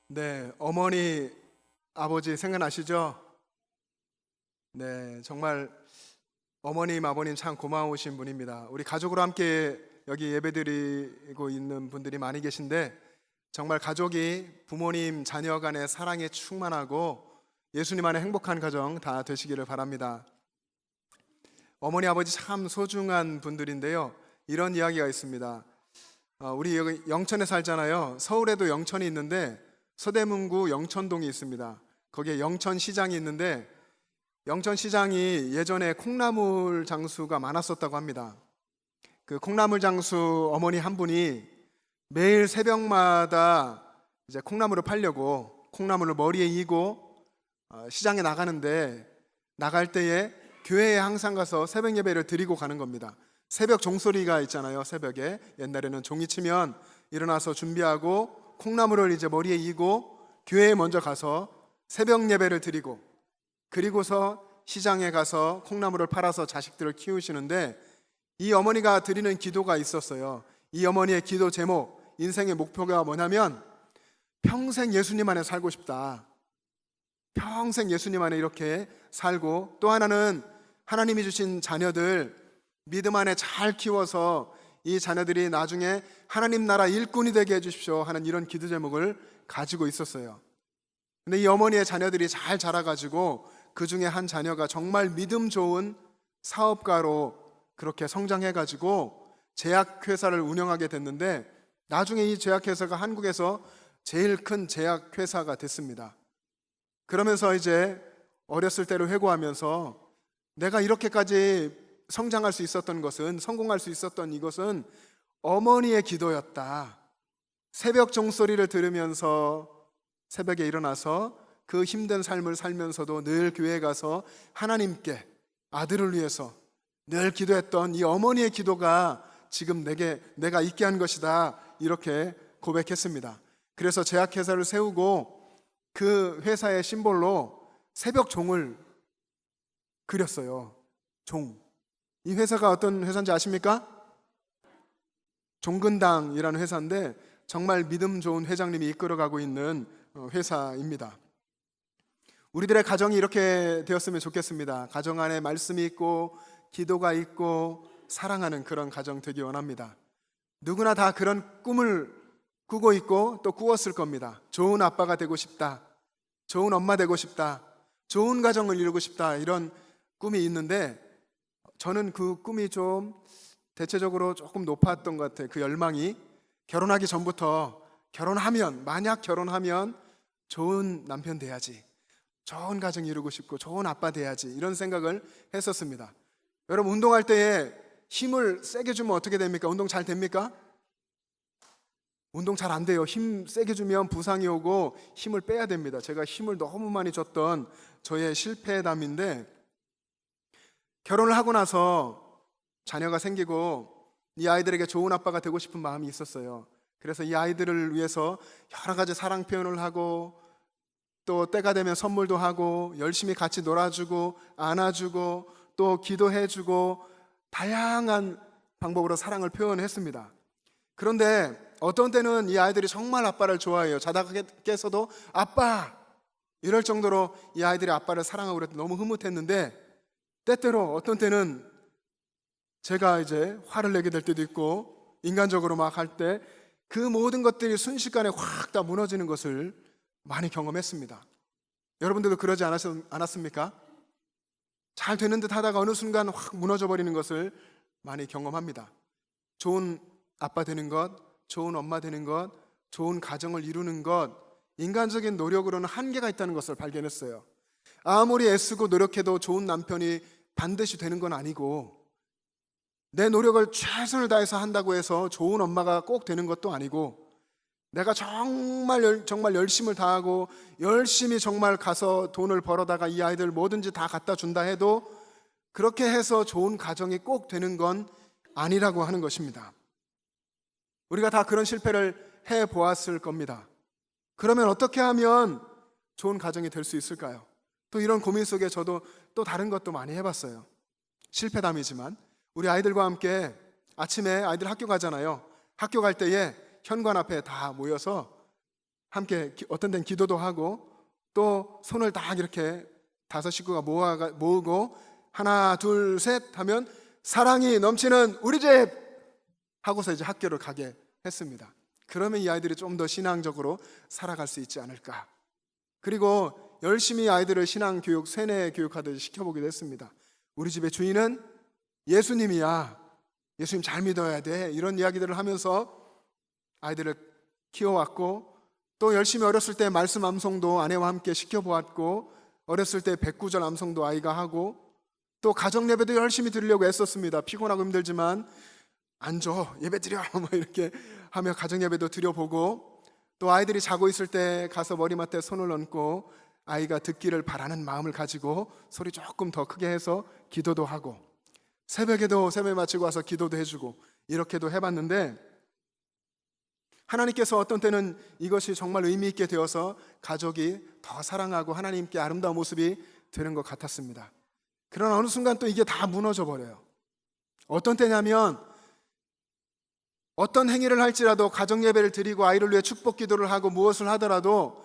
네, 어머니, 아버지 생각나시죠? 네, 정말 어머님, 아버님 참 고마우신 분입니다. 우리 가족으로 함께 여기 예배드리고 있는 분들이 많이 계신데 정말 가족이 부모님, 자녀 간의 사랑에 충만하고 예수님 안에 행복한 가정 다 되시기를 바랍니다. 어머니, 아버지 참 소중한 분들인데요. 이런 이야기가 있습니다. 우리 여기 영천에 살잖아요. 서울에도 영천이 있는데 서대문구 영천동이 있습니다. 거기에 영천시장이 있는데 영천시장이 예전에 콩나물 장수가 많았었다고 합니다. 그 콩나물 장수 어머니 한 분이 매일 새벽마다 이제 콩나물을 팔려고 콩나물을 머리에 이고 시장에 나가는데 나갈 때에 교회에 항상 가서 새벽 예배를 드리고 가는 겁니다. 새벽 종소리가 있잖아요. 새벽에 옛날에는 종이 치면 일어나서 준비하고 콩나물을 이제 머리에 이고 교회에 먼저 가서 새벽 예배를 드리고 그리고서 시장에 가서 콩나물을 팔아서 자식들을 키우시는데 이 어머니가 드리는 기도가 있었어요. 이 어머니의 기도 제목, 인생의 목표가 뭐냐면 평생 예수님 안에 살고 싶다. 평생 예수님 안에 이렇게 살고 또 하나는 하나님이 주신 자녀들 믿음 안에 잘 키워서 이 자녀들이 나중에 하나님 나라 일꾼이 되게 해주십시오 하는 이런 기도 제목을 가지고 있었어요. 근데 이 어머니의 자녀들이 잘 자라가지고 그 중에 한 자녀가 정말 믿음 좋은 사업가로 그렇게 성장해가지고 제약회사를 운영하게 됐는데 나중에 이 제약회사가 한국에서 제일 큰 제약회사가 됐습니다. 그러면서 이제 어렸을 때를 회고하면서 내가 이렇게까지 성장할 수 있었던 것은, 성공할 수 있었던 이것은 어머니의 기도였다. 새벽 종소리를 들으면서 새벽에 일어나서 그 힘든 삶을 살면서도 늘 교회에 가서 하나님께 아들을 위해서 늘 기도했던 이 어머니의 기도가 지금 내가 있게 한 것이다. 이렇게 고백했습니다. 그래서 제약회사를 세우고 그 회사의 심볼로 새벽 종을 그렸어요. 종. 이 회사가 어떤 회사인지 아십니까? 종근당이라는 회사인데 정말 믿음 좋은 회장님이 이끌어가고 있는 회사입니다. 우리들의 가정이 이렇게 되었으면 좋겠습니다. 가정 안에 말씀이 있고 기도가 있고 사랑하는 그런 가정 되기 원합니다. 누구나 다 그런 꿈을 꾸고 있고 또 꾸었을 겁니다. 좋은 아빠가 되고 싶다. 좋은 엄마 되고 싶다. 좋은 가정을 이루고 싶다. 이런 꿈이 있는데 저는 그 꿈이 좀 대체적으로 조금 높았던 것 같아요. 그 열망이 결혼하기 전부터 만약 결혼하면 좋은 남편 돼야지, 좋은 가정 이루고 싶고 좋은 아빠 돼야지 이런 생각을 했었습니다. 여러분 운동할 때에 힘을 세게 주면 어떻게 됩니까? 운동 잘 됩니까? 운동 잘 안 돼요. 힘 세게 주면 부상이 오고 힘을 빼야 됩니다. 제가 힘을 너무 많이 줬던 저의 실패담인데 결혼을 하고 나서 자녀가 생기고 이 아이들에게 좋은 아빠가 되고 싶은 마음이 있었어요. 그래서 이 아이들을 위해서 여러 가지 사랑 표현을 하고 또 때가 되면 선물도 하고 열심히 같이 놀아주고 안아주고 또 기도해주고 다양한 방법으로 사랑을 표현했습니다. 그런데 어떤 때는 이 아이들이 정말 아빠를 좋아해요. 자다가 깨서도 아빠! 이럴 정도로 이 아이들이 아빠를 사랑하고 그랬더니 너무 흐뭇했는데 때때로 어떤 때는 제가 이제 화를 내게 될 때도 있고 인간적으로 막 할 때 그 모든 것들이 순식간에 확 다 무너지는 것을 많이 경험했습니다. 여러분들도 그러지 않았습니까? 잘 되는 듯 하다가 어느 순간 확 무너져 버리는 것을 많이 경험합니다. 좋은 아빠 되는 것, 좋은 엄마 되는 것, 좋은 가정을 이루는 것, 인간적인 노력으로는 한계가 있다는 것을 발견했어요. 아무리 애쓰고 노력해도 좋은 남편이 반드시 되는 건 아니고 내 노력을 최선을 다해서 한다고 해서 좋은 엄마가 꼭 되는 것도 아니고 내가 정말 열심을 다하고 열심히 정말 가서 돈을 벌어다가 이 아이들 뭐든지 다 갖다 준다 해도 그렇게 해서 좋은 가정이 꼭 되는 건 아니라고 하는 것입니다. 우리가 다 그런 실패를 해보았을 겁니다. 그러면 어떻게 하면 좋은 가정이 될 수 있을까요? 또 이런 고민 속에 저도 또 다른 것도 많이 해봤어요. 실패담이지만 우리 아이들과 함께 아침에 아이들 학교 가잖아요. 학교 갈 때에 현관 앞에 다 모여서 함께 어떤 데는 기도도 하고 또 손을 딱 이렇게 5식구가 모으고 하나 둘 셋 하면 사랑이 넘치는 우리 집 하고서 이제 학교를 가게 했습니다. 그러면 이 아이들이 좀 더 신앙적으로 살아갈 수 있지 않을까. 그리고 열심히 아이들을 신앙 교육, 세뇌 교육하듯이 시켜보기도 했습니다. 우리 집의 주인은 예수님이야. 예수님 잘 믿어야 돼. 이런 이야기들을 하면서 아이들을 키워왔고, 또 열심히 어렸을 때 말씀 암송도 아내와 함께 시켜보았고, 어렸을 때 백구절 암송도 아이가 하고, 또 가정 예배도 열심히 드리려고 애썼습니다. 피곤하고 힘들지만 앉아 예배 드려 뭐 이렇게 하며 가정 예배도 드려보고, 또 아이들이 자고 있을 때 가서 머리맡에 손을 얹고 아이가 듣기를 바라는 마음을 가지고 소리 조금 더 크게 해서 기도도 하고, 새벽에도 새벽 마치고 와서 기도도 해주고, 이렇게도 해봤는데 하나님께서 어떤 때는 이것이 정말 의미 있게 되어서 가족이 더 사랑하고 하나님께 아름다운 모습이 되는 것 같았습니다. 그러나 어느 순간 또 이게 다 무너져 버려요. 어떤 때냐면 어떤 행위를 할지라도 가정 예배를 드리고 아이를 위해 축복 기도를 하고 무엇을 하더라도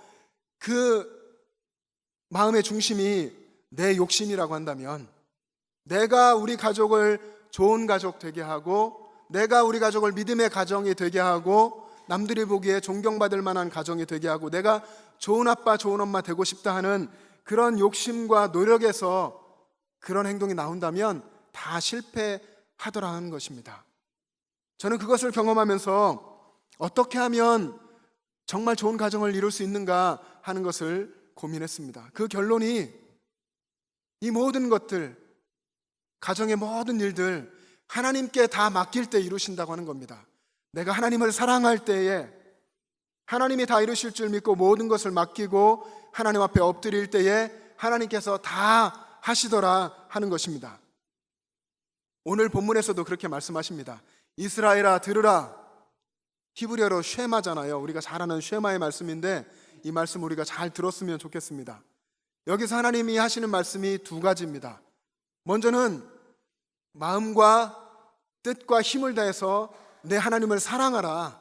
그 마음의 중심이 내 욕심이라고 한다면, 내가 우리 가족을 좋은 가족 되게 하고, 내가 우리 가족을 믿음의 가정이 되게 하고, 남들이 보기에 존경받을 만한 가정이 되게 하고, 내가 좋은 아빠 좋은 엄마 되고 싶다 하는 그런 욕심과 노력에서 그런 행동이 나온다면 다 실패하더라는 것입니다. 저는 그것을 경험하면서 어떻게 하면 정말 좋은 가정을 이룰 수 있는가 하는 것을 고민했습니다. 그 결론이 이 모든 것들, 가정의 모든 일들 하나님께 다 맡길 때 이루신다고 하는 겁니다. 내가 하나님을 사랑할 때에 하나님이 다 이루실 줄 믿고 모든 것을 맡기고 하나님 앞에 엎드릴 때에 하나님께서 다 하시더라 하는 것입니다. 오늘 본문에서도 그렇게 말씀하십니다. 이스라엘아 들으라. 히브리어로 쉐마잖아요. 우리가 잘 아는 쉐마의 말씀인데 이 말씀 우리가 잘 들었으면 좋겠습니다. 여기서 하나님이 하시는 말씀이 두 가지입니다. 먼저는 마음과 뜻과 힘을 다해서 내 하나님을 사랑하라.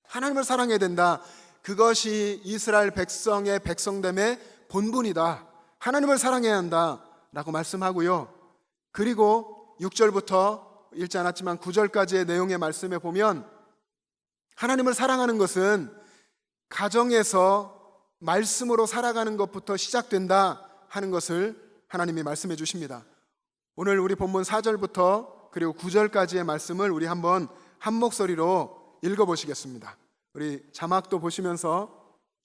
하나님을 사랑해야 된다. 그것이 이스라엘 백성의 백성됨의 본분이다. 하나님을 사랑해야 한다 라고 말씀하고요. 그리고 6절부터 읽지 않았지만 9절까지의 내용의 말씀에 보면 하나님을 사랑하는 것은 가정에서 말씀으로 살아가는 것부터 시작된다 하는 것을 하나님이 말씀해 주십니다. 오늘 우리 본문 4절부터 그리고 9절까지의 말씀을 우리 한번 한 목소리로 읽어보시겠습니다. 우리 자막도 보시면서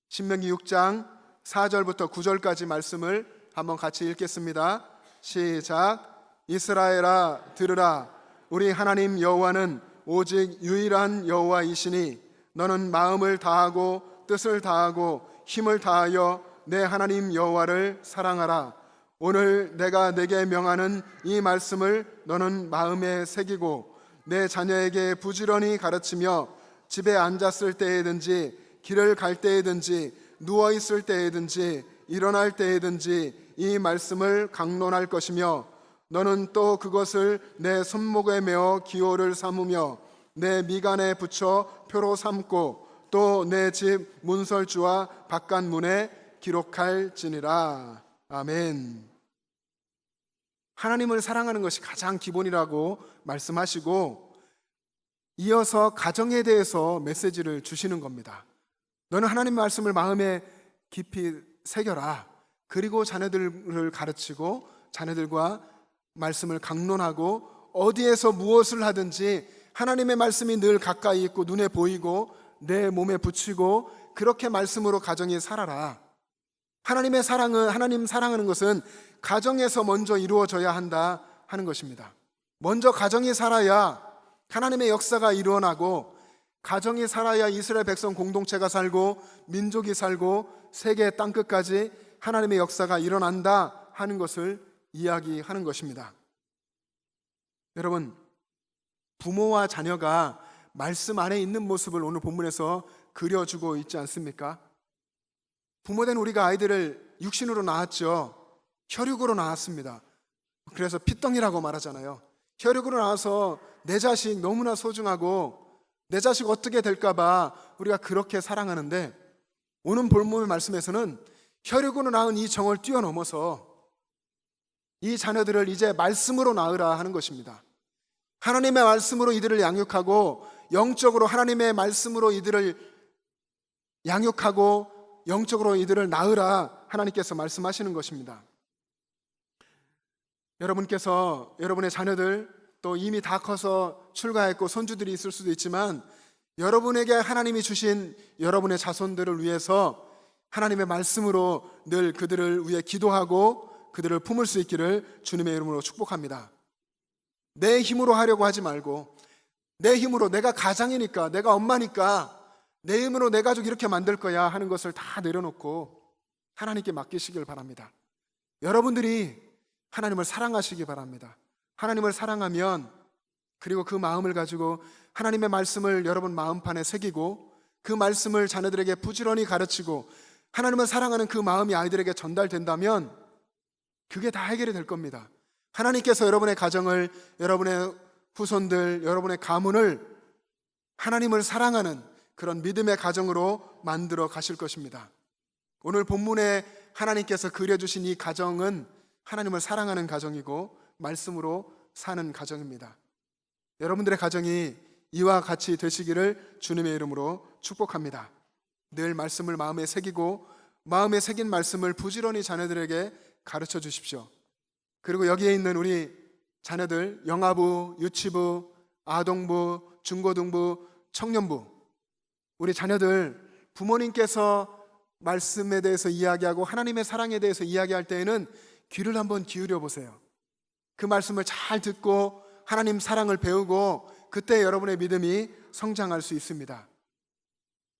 신명기 6장 4절부터 9절까지 말씀을 한번 같이 읽겠습니다. 시작. 이스라엘아 들으라. 우리 하나님 여호와는 오직 유일한 여호와이시니 너는 마음을 다하고 뜻을 다하고 힘을 다하여 내 하나님 여호와를 사랑하라. 오늘 내가 내게 명하는 이 말씀을 너는 마음에 새기고 내 자녀에게 부지런히 가르치며 집에 앉았을 때에든지 길을 갈 때에든지 누워 있을 때에든지 일어날 때에든지 이 말씀을 강론할 것이며 너는 또 그것을 내 손목에 메어 기호를 삼으며 내 미간에 붙여 표로 삼고 또 내 집 문설주와 바깥문에 기록할지니라. 아멘. 하나님을 사랑하는 것이 가장 기본이라고 말씀하시고 이어서 가정에 대해서 메시지를 주시는 겁니다. 너는 하나님 말씀을 마음에 깊이 새겨라. 그리고 자녀들을 가르치고 자녀들과 말씀을 강론하고 어디에서 무엇을 하든지 하나님의 말씀이 늘 가까이 있고 눈에 보이고 내 몸에 붙이고 그렇게 말씀으로 가정이 살아라. 하나님의 사랑은, 하나님 사랑하는 것은 가정에서 먼저 이루어져야 한다 하는 것입니다. 먼저 가정이 살아야 하나님의 역사가 일어나고 가정이 살아야 이스라엘 백성 공동체가 살고 민족이 살고 세계 땅끝까지 하나님의 역사가 일어난다 하는 것을 이야기하는 것입니다. 여러분, 부모와 자녀가 말씀 안에 있는 모습을 오늘 본문에서 그려주고 있지 않습니까? 부모된 우리가 아이들을 육신으로 낳았죠. 혈육으로 낳았습니다. 그래서 피덩이라고 말하잖아요. 혈육으로 낳아서 내 자식 너무나 소중하고 내 자식 어떻게 될까 봐 우리가 그렇게 사랑하는데 오늘 본문의 말씀에서는 혈육으로 낳은 이 정을 뛰어넘어서 이 자녀들을 이제 말씀으로 낳으라 하는 것입니다. 하나님의 말씀으로 이들을 양육하고 영적으로 하나님의 말씀으로 이들을 양육하고 영적으로 이들을 낳으라 하나님께서 말씀하시는 것입니다. 여러분께서 여러분의 자녀들 또 이미 다 커서 출가했고 손주들이 있을 수도 있지만 여러분에게 하나님이 주신 여러분의 자손들을 위해서 하나님의 말씀으로 늘 그들을 위해 기도하고 그들을 품을 수 있기를 주님의 이름으로 축복합니다. 내 힘으로 하려고 하지 말고 내 힘으로 내가 가장이니까 내가 엄마니까 내 힘으로 내 가족 이렇게 만들 거야 하는 것을 다 내려놓고 하나님께 맡기시길 바랍니다. 여러분들이 하나님을 사랑하시기 바랍니다. 하나님을 사랑하면 그리고 그 마음을 가지고 하나님의 말씀을 여러분 마음판에 새기고 그 말씀을 자녀들에게 부지런히 가르치고 하나님을 사랑하는 그 마음이 아이들에게 전달된다면 그게 다 해결이 될 겁니다. 하나님께서 여러분의 가정을, 여러분의 후손들, 여러분의 가문을 하나님을 사랑하는 그런 믿음의 가정으로 만들어 가실 것입니다. 오늘 본문에 하나님께서 그려주신 이 가정은 하나님을 사랑하는 가정이고 말씀으로 사는 가정입니다. 여러분들의 가정이 이와 같이 되시기를 주님의 이름으로 축복합니다. 늘 말씀을 마음에 새기고 마음에 새긴 말씀을 부지런히 자녀들에게 가르쳐 주십시오. 그리고 여기에 있는 우리 자녀들, 영아부, 유치부, 아동부, 중고등부, 청년부, 우리 자녀들 부모님께서 말씀에 대해서 이야기하고 하나님의 사랑에 대해서 이야기할 때에는 귀를 한번 기울여 보세요. 그 말씀을 잘 듣고 하나님 사랑을 배우고 그때 여러분의 믿음이 성장할 수 있습니다.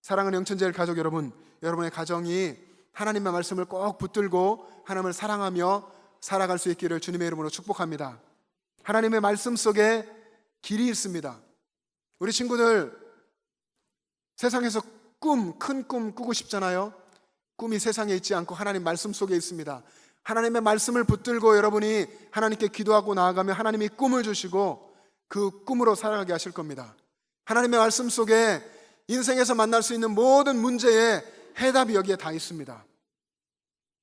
사랑하는 영천제일 가족 여러분, 여러분의 가정이 하나님의 말씀을 꼭 붙들고 하나님을 사랑하며 살아갈 수 있기를 주님의 이름으로 축복합니다. 하나님의 말씀 속에 길이 있습니다. 우리 친구들 세상에서 큰 꿈 꾸고 싶잖아요. 꿈이 세상에 있지 않고 하나님 말씀 속에 있습니다. 하나님의 말씀을 붙들고 여러분이 하나님께 기도하고 나아가면 하나님이 꿈을 주시고 그 꿈으로 살아가게 하실 겁니다. 하나님의 말씀 속에 인생에서 만날 수 있는 모든 문제의 해답이 여기에 다 있습니다.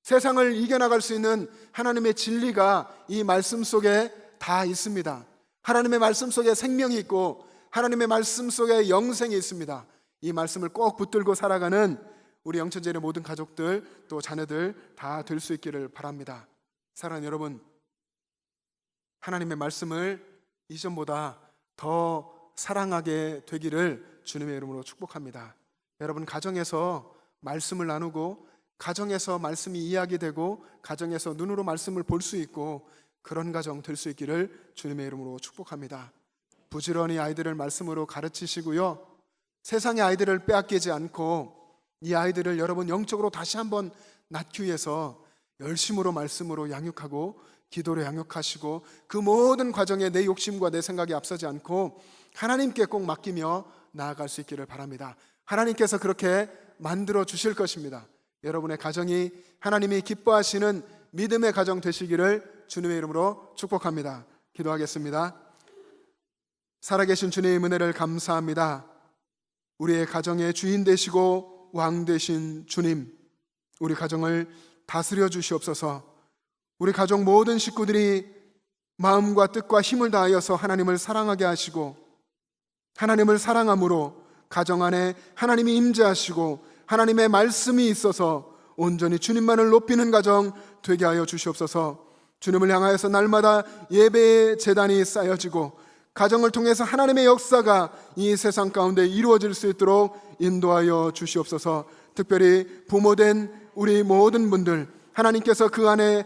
세상을 이겨나갈 수 있는 하나님의 진리가 이 말씀 속에 다 있습니다. 하나님의 말씀 속에 생명이 있고 하나님의 말씀 속에 영생이 있습니다. 이 말씀을 꼭 붙들고 살아가는 우리 영천제일의 모든 가족들 또 자녀들 다 될 수 있기를 바랍니다. 사랑하는 여러분, 하나님의 말씀을 이전보다 더 사랑하게 되기를 주님의 이름으로 축복합니다. 여러분 가정에서 말씀을 나누고 가정에서 말씀이 이야기되고 가정에서 눈으로 말씀을 볼 수 있고 그런 가정 될 수 있기를 주님의 이름으로 축복합니다. 부지런히 아이들을 말씀으로 가르치시고요, 세상의 아이들을 빼앗기지 않고 이 아이들을 여러분 영적으로 다시 한번 낳기 위해서 열심으로 말씀으로 양육하고 기도로 양육하시고 그 모든 과정에 내 욕심과 내 생각이 앞서지 않고 하나님께 꼭 맡기며 나아갈 수 있기를 바랍니다. 하나님께서 그렇게 만들어 주실 것입니다. 여러분의 가정이 하나님이 기뻐하시는 믿음의 가정 되시기를 주님의 이름으로 축복합니다. 기도하겠습니다. 살아계신 주님의 은혜를 감사합니다. 우리의 가정의 주인 되시고 왕 되신 주님, 우리 가정을 다스려 주시옵소서. 우리 가족 모든 식구들이 마음과 뜻과 힘을 다하여서 하나님을 사랑하게 하시고 하나님을 사랑함으로 가정 안에 하나님이 임재하시고 하나님의 말씀이 있어서 온전히 주님만을 높이는 가정 되게 하여 주시옵소서. 주님을 향하여서 날마다 예배의 제단이 쌓여지고 가정을 통해서 하나님의 역사가 이 세상 가운데 이루어질 수 있도록 인도하여 주시옵소서. 특별히 부모된 우리 모든 분들, 하나님께서 그 안에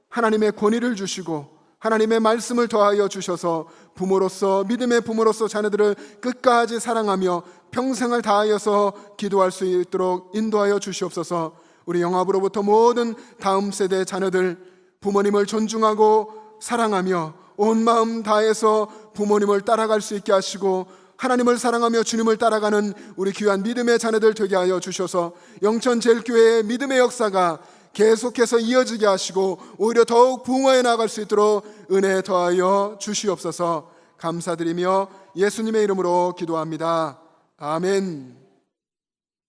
하나님의 권위를 주시고 하나님의 말씀을 더하여 주셔서 부모로서, 믿음의 부모로서 자녀들을 끝까지 사랑하며 평생을 다하여서 기도할 수 있도록 인도하여 주시옵소서. 우리 영합으로부터 모든 다음 세대 자녀들 부모님을 존중하고 사랑하며 온 마음 다해서 부모님을 따라갈 수 있게 하시고 하나님을 사랑하며 주님을 따라가는 우리 귀한 믿음의 자녀들 되게 하여 주셔서 영천제일교회의 믿음의 역사가 계속해서 이어지게 하시고 오히려 더욱 붕어해 나갈 수 있도록 은혜 더하여 주시옵소서. 감사드리며 예수님의 이름으로 기도합니다. 아멘.